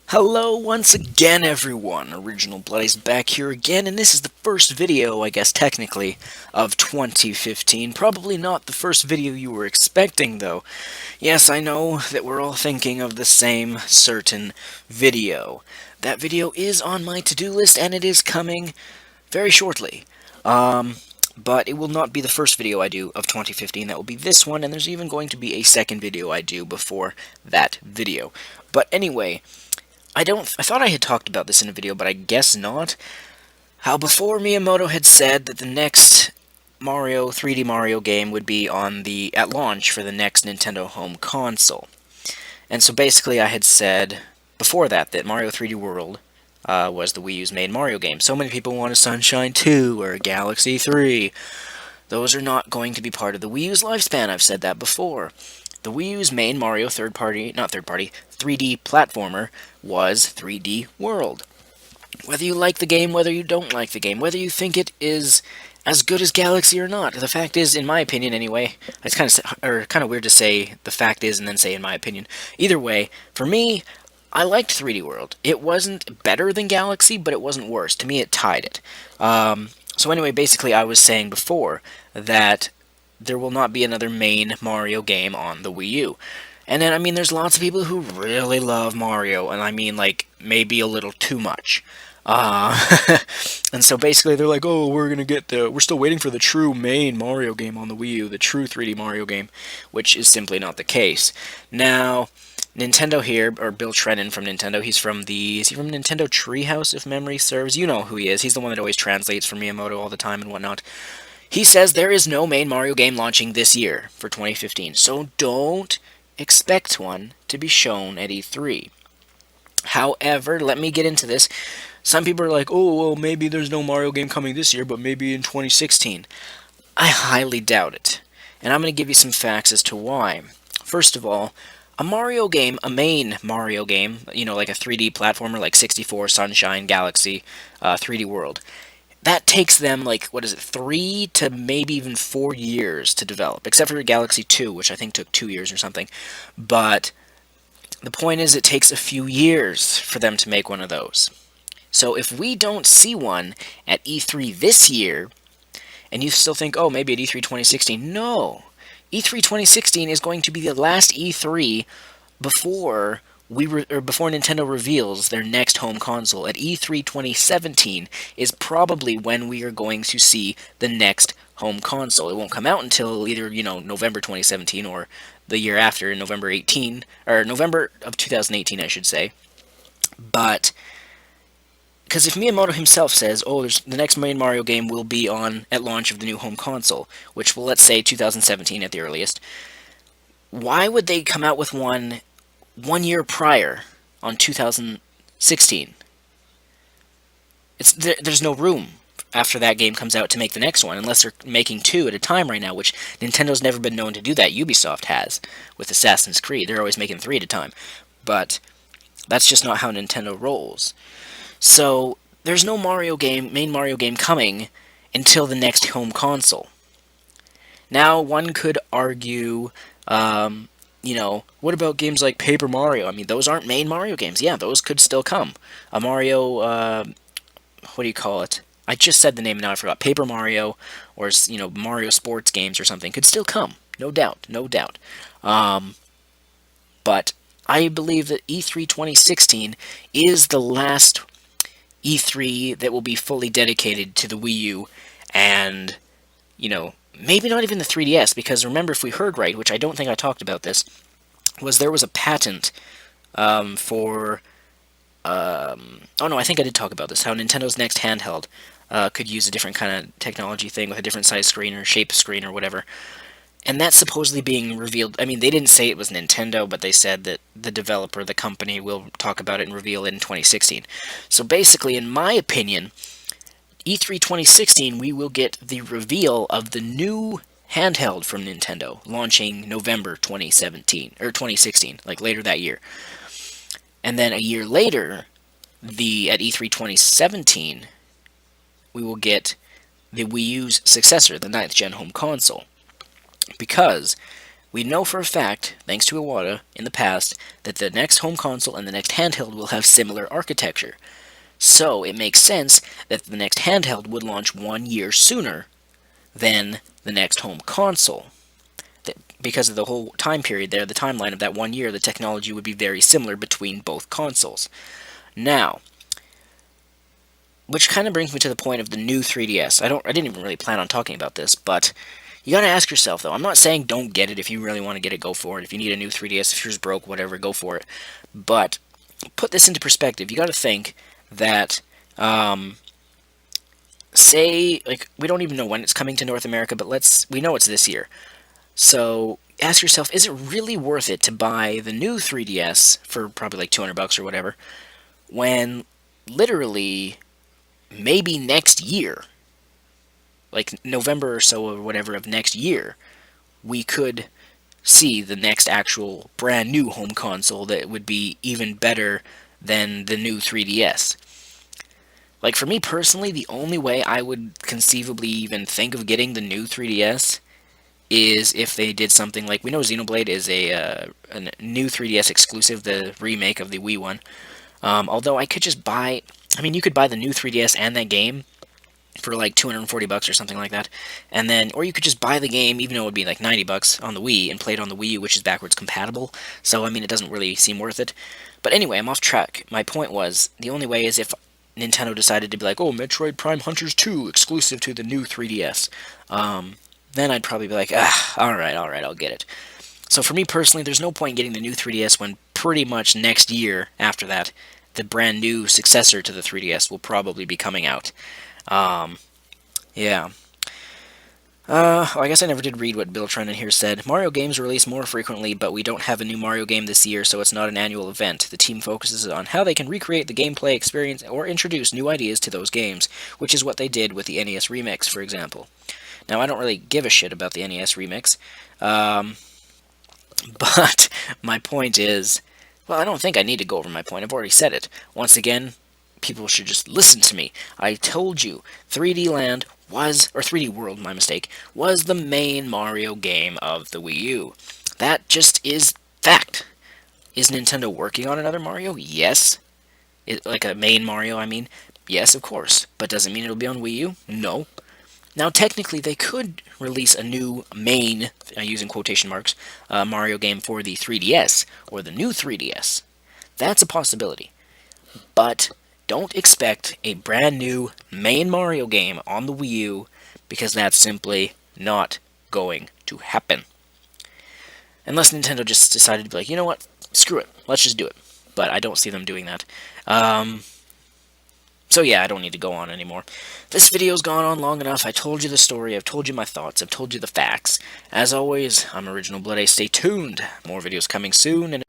Hello once again, everyone. Original Bloody's back here again, and this is the first video, I guess technically, of 2015. Probably not the first video you were expecting, though. Yes, I know that we're all thinking of the same certain video. That video is on my to-do list, and it is coming very shortly. But it will not be the first video I do of 2015. That will be this one, and there's even going to be a second video I do before that video. But anyway, I thought I had talked about this in a video, but I guess not. How before Miyamoto had said that the next 3D Mario game would be at launch for the next Nintendo home console. And so basically I had said before that Mario 3D World was the Wii U's main Mario game. So many people want a Sunshine 2 or a Galaxy 3. Those are not going to be part of the Wii U's lifespan. I've said that before. The Wii U's main Mario 3D platformer was 3D World. Whether you like the game, whether you don't like the game, whether you think it is as good as Galaxy or not, the fact is, in my opinion anyway, it's kind of weird to say the fact is and then say in my opinion. Either way, for me, I liked 3D World. It wasn't better than Galaxy, but it wasn't worse. To me, it tied it. So anyway, basically, I was saying before that there will not be another main Mario game on the Wii U. And then, I mean, there's lots of people who really love Mario, and I mean, like, maybe a little too much. Uh, and so basically they're like, oh, we're still waiting for the true main Mario game on the Wii U, the true 3D Mario game, which is simply not the case. Now, Nintendo here, or Bill Trennan from Nintendo, is he from Nintendo Treehouse, if memory serves? You know who he is. He's the one that always translates for Miyamoto all the time and whatnot. He says there is no main Mario game launching this year for 2015, so don't expect one to be shown at E3. However, let me get into this. Some people are like, oh, well, maybe there's no Mario game coming this year, but maybe in 2016. I highly doubt it. And I'm going to give you some facts as to why. First of all, a main Mario game, like a 3D platformer like 64, Sunshine, Galaxy, 3D World, that takes them, like, 3 to maybe even 4 years to develop, except for Galaxy 2, which I think took 2 years or something. But the point is, it takes a few years for them to make one of those. So if we don't see one at E3 this year, and you still think, oh, maybe at E3 2016, no. E3 2016 is going to be the last E3 before before Nintendo reveals their next home console. At E3 2017 is probably when we are going to see the next home console. It won't come out until either, November 2017 or the year after, November of 2018, I should say. But because if Miyamoto himself says, oh, the next main Mario game will be on at launch of the new home console, which will, let's say, 2017 at the earliest, why would they come out with one year prior on 2016? There's no room after that game comes out to make the next one, unless they're making two at a time right now, which Nintendo's never been known to do that. Ubisoft has with Assassin's Creed. They're always making 3 at a time. But that's just not how Nintendo rolls. So there's no main Mario game coming until the next home console. Now, one could argue, what about games like Paper Mario? I mean, those aren't main Mario games. Yeah, those could still come. A Mario, what do you call it? I just said the name and now I forgot. Paper Mario, or, Mario sports games or something could still come. No doubt, no doubt. But I believe that E3 2016 is the last E3 that will be fully dedicated to the Wii U and, maybe not even the 3DS, because remember, if we heard right, which I don't think I talked about this, there was a patent for... oh no, I think I did talk about this, how Nintendo's next handheld could use a different kind of technology thing with a different size screen or shape screen or whatever. And that's supposedly being revealed. I mean, they didn't say it was Nintendo, but they said that the developer, the company, will talk about it and reveal it in 2016. So basically, in my opinion, E3 2016, we will get the reveal of the new handheld from Nintendo, launching November 2017, or 2016, like later that year. And then a year later, at E3 2017, we will get the Wii U's successor, the 9th gen home console. Because We know for a fact, thanks to Iwata in the past, that the next home console and the next handheld will have similar architecture. So it makes sense that the next handheld would launch 1 year sooner than the next home console. Because of the whole time period there, the timeline of that 1 year, the technology would be very similar between both consoles. Now, which kind of brings me to the point of the new 3DS. I didn't even really plan on talking about this, but you gotta ask yourself, though. I'm not saying don't get it. If you really want to get it, go for it. If you need a new 3DS, if yours broke, whatever, go for it. But put this into perspective. You gotta think that, say, like, we don't even know when it's coming to North America, but we know it's this year. So ask yourself, is it really worth it to buy the new 3DS for probably like $200 or whatever, when literally maybe next year, like November or so or whatever of next year, we could see the next actual brand new home console that would be even better than the new 3DS. Like, for me personally, the only way I would conceivably even think of getting the new 3DS is if they did something like, we know Xenoblade is a new 3DS exclusive, the remake of the Wii one. Although I could just buy, you could buy the new 3DS and that game for like $240 or something like that, and then, or you could just buy the game, even though it would be like $90 on the Wii, and play it on the Wii U, which is backwards compatible. So it doesn't really seem worth it. But anyway, I'm off track. My point was, the only way is if Nintendo decided to be like, oh, Metroid Prime Hunters 2 exclusive to the new 3DS. Then I'd probably be like, alright, I'll get it. So for me personally, there's no point in getting the new 3DS when pretty much next year after that, the brand new successor to the 3DS will probably be coming out. Yeah. I guess I never did read what Biltron in here said. Mario games release more frequently, but we don't have a new Mario game this year, so it's not an annual event. The team focuses on how they can recreate the gameplay experience or introduce new ideas to those games, which is what they did with the NES Remix, for example. Now, I don't really give a shit about the NES Remix, but my point is, well, I don't think I need to go over my point. I've already said it. Once again, people should just listen to me. I told you, 3D Land was, or 3D World, my mistake, was the main Mario game of the Wii U. That just is fact. Is Nintendo working on another Mario? Yes. Like a main Mario, Yes, of course. But does it mean it'll be on Wii U? No. Now, technically, they could release a new main, using quotation marks, Mario game for the 3DS, or the new 3DS. That's a possibility. But don't expect a brand new main Mario game on the Wii U, because that's simply not going to happen. Unless Nintendo just decided to be like, you know what, screw it, let's just do it. But I don't see them doing that. So yeah, I don't need to go on anymore. This video's gone on long enough. I told you the story, I've told you my thoughts, I've told you the facts. As always, I'm Original Blood Ace. Stay tuned. More videos coming soon, and